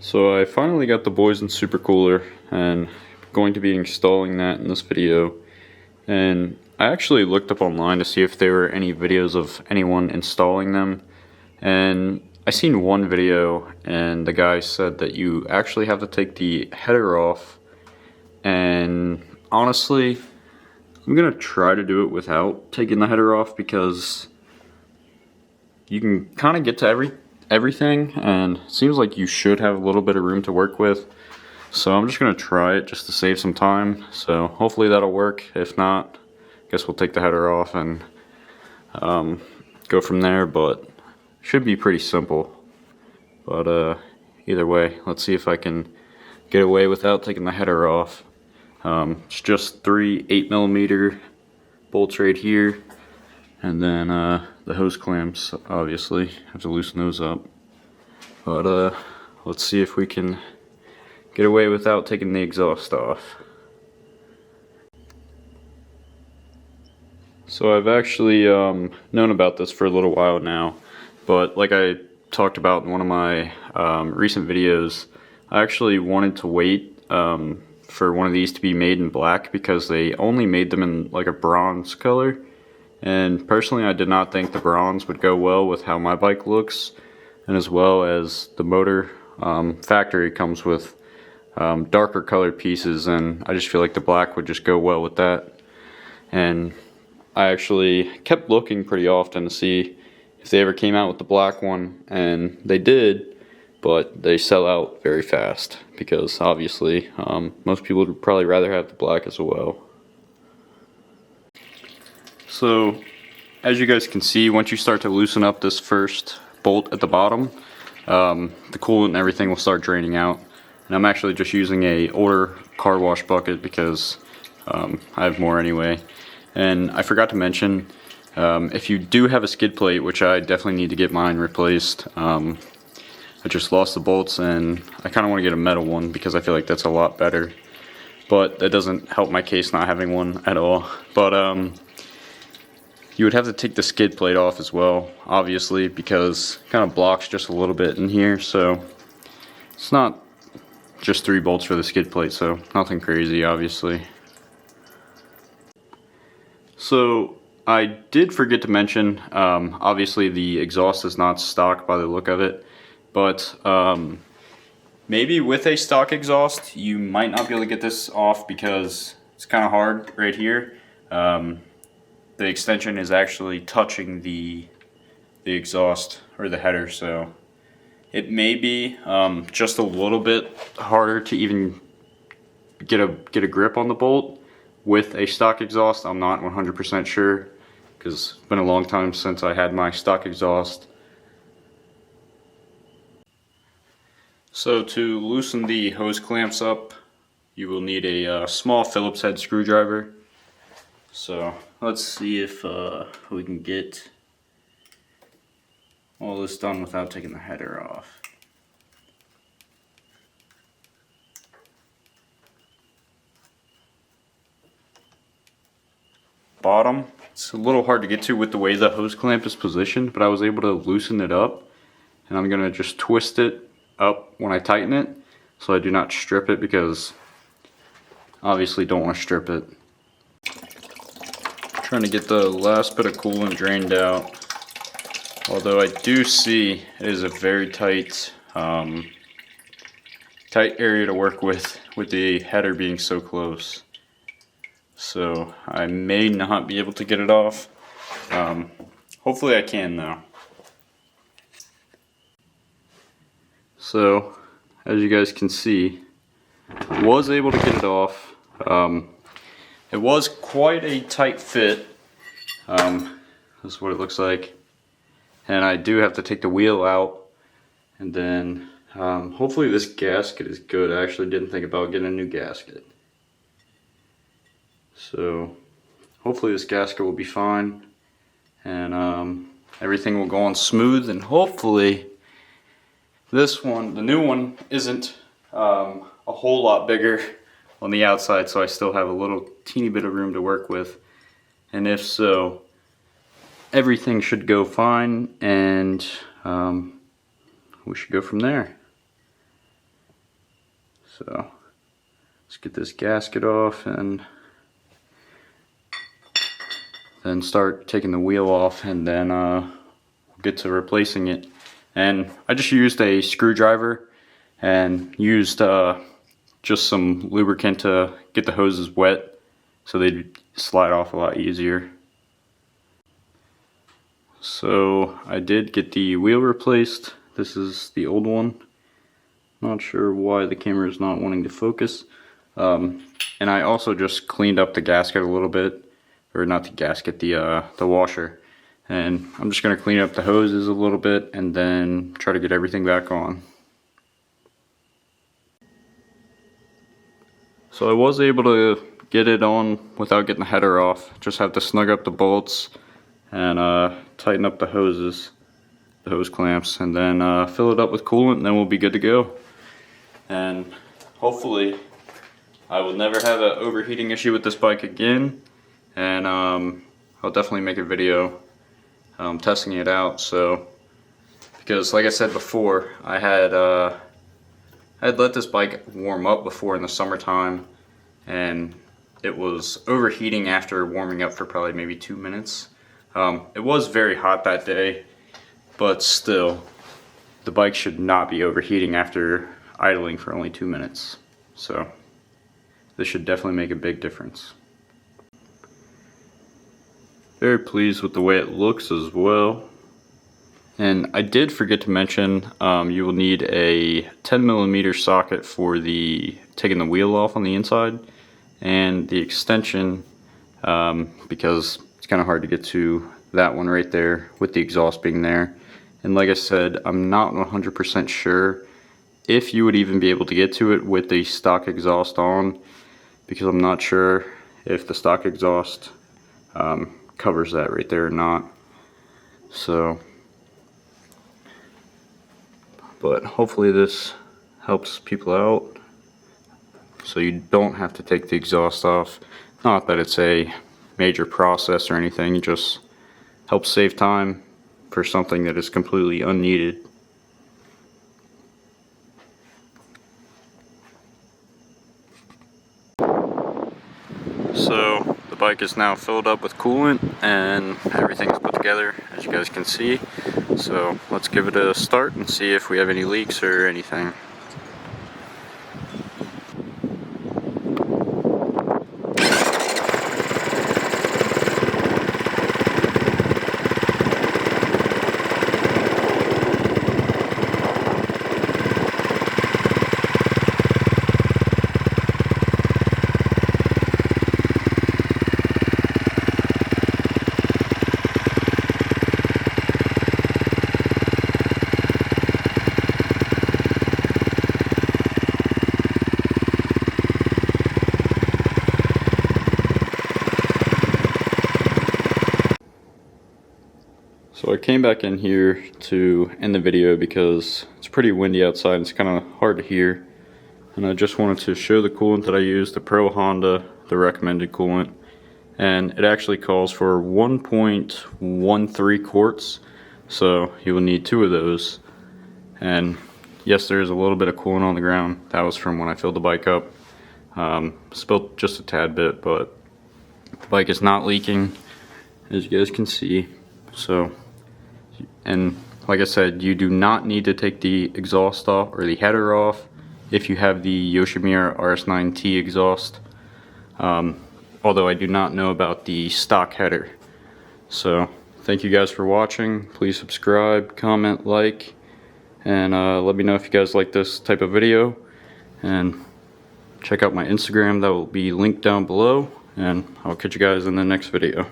So I finally got the Boysen SuperCooler and I'm going to be installing that in this video. And I actually looked up online to see if there were any videos of anyone installing them. And I seen one video and the guy said that you actually have to take the header off. And honestly, I'm gonna try to do it without taking the header off because you can kind of get to everything, and it seems like you should have a little bit of room to work with. So I'm just gonna try it just to save some time. So hopefully that'll work. If not, I guess we'll take the header off and go from there, but should be pretty simple. But either way, let's see if I can get away without taking the header off. It's just 3 8mm bolts right here, and then the hose clamps, obviously have to loosen those up. But let's see if we can get away without taking the exhaust off. So I've actually known about this for a little while now, but like I talked about in one of my recent videos, I actually wanted to wait for one of these to be made in black because they only made them in like a bronze color. And personally, I did not think the bronze would go well with how my bike looks, and as well as the motor. Factory comes with darker colored pieces, and I just feel like the black would just go well with that. And I actually kept looking pretty often to see if they ever came out with the black one, and they did, but they sell out very fast because obviously most people would probably rather have the black as well. So as you guys can see, once you start to loosen up this first bolt at the bottom, the coolant and everything will start draining out. And I'm actually just using a older car wash bucket because I have more anyway. And I forgot to mention, if you do have a skid plate, which I definitely need to get mine replaced, I just lost the bolts and I kind of want to get a metal one because I feel like that's a lot better. But that doesn't help my case not having one at all. But you would have to take the skid plate off as well, obviously, because it kind of blocks just a little bit in here. So it's not just 3 bolts for the skid plate, so nothing crazy, obviously. So I did forget to mention, obviously the exhaust is not stock by the look of it, but maybe with a stock exhaust you might not be able to get this off because it's kind of hard right here. The extension is actually touching the exhaust or the header, so it may be just a little bit harder to even get a grip on the bolt with a stock exhaust. I'm not 100% sure because it's been a long time since I had my stock exhaust. So to loosen the hose clamps up, you will need a small Phillips head screwdriver. So let's see if we can get all this done without taking the header off. Bottom, it's a little hard to get to with the way the hose clamp is positioned, but I was able to loosen it up, and I'm gonna just twist it up when I tighten it so I do not strip it, because obviously don't want to strip it. Trying to get the last bit of coolant drained out, although I do see it is a very tight area to work with the header being so close. So I may not be able to get it off. Hopefully I can though. So as you guys can see, I was able to get it off. It was quite a tight fit. This is what it looks like. And I do have to take the wheel out. And then hopefully this gasket is good. I actually didn't think about getting a new gasket. So hopefully this gasket will be fine. And everything will go on smooth. And hopefully this one, the new one, isn't a whole lot bigger on the outside, so I still have a little teeny bit of room to work with. And if so, everything should go fine, and we should go from there. So let's get this gasket off and then start taking the wheel off, and then we'll get to replacing it. And I just used a screwdriver and used just some lubricant to get the hoses wet so they'd slide off a lot easier. So I did get the wheel replaced. This is the old one. Not sure why the camera is not wanting to focus. And I also just cleaned up the gasket a little bit, or not the gasket, the washer. And I'm just going to clean up the hoses a little bit and then try to get everything back on. So I was able to get it on without getting the header off. Just have to snug up the bolts and tighten up the hoses, the hose clamps, and then fill it up with coolant, and then we'll be good to go. And hopefully I will never have an overheating issue with this bike again, and I'll definitely make a video testing it out. So, because like I said before, I had let this bike warm up before in the summertime, and it was overheating after warming up for probably maybe 2 minutes. It was very hot that day, but still, the bike should not be overheating after idling for only 2 minutes. So this should definitely make a big difference. Very pleased with the way it looks as well. And I did forget to mention, you will need a 10mm socket for taking the wheel off on the inside, and the extension, because it's kind of hard to get to that one right there with the exhaust being there. And like I said, I'm not 100% sure if you would even be able to get to it with the stock exhaust on, because I'm not sure if the stock exhaust covers that right there or not. So, but hopefully this helps people out so you don't have to take the exhaust off. Not that it's a major process or anything, it just helps save time for something that is completely unneeded. So the bike is now filled up with coolant and everything is put together, as you guys can see. So let's give it a start and see if we have any leaks or anything. So I came back in here to end the video because it's pretty windy outside and it's kind of hard to hear. And I just wanted to show the coolant that I used, the Pro Honda, the recommended coolant. And it actually calls for 1.13 quarts. So you will need 2 of those. And yes, there is a little bit of coolant on the ground. That was from when I filled the bike up. Spilled just a tad bit, but the bike is not leaking, as you guys can see. So, and like I said, you do not need to take the exhaust off or the header off if you have the Yoshimura RS9T exhaust, although I do not know about the stock header. So thank you guys for watching. Please subscribe, comment, like, and let me know if you guys like this type of video, and check out my Instagram. That will be linked down below, and I'll catch you guys in the next video.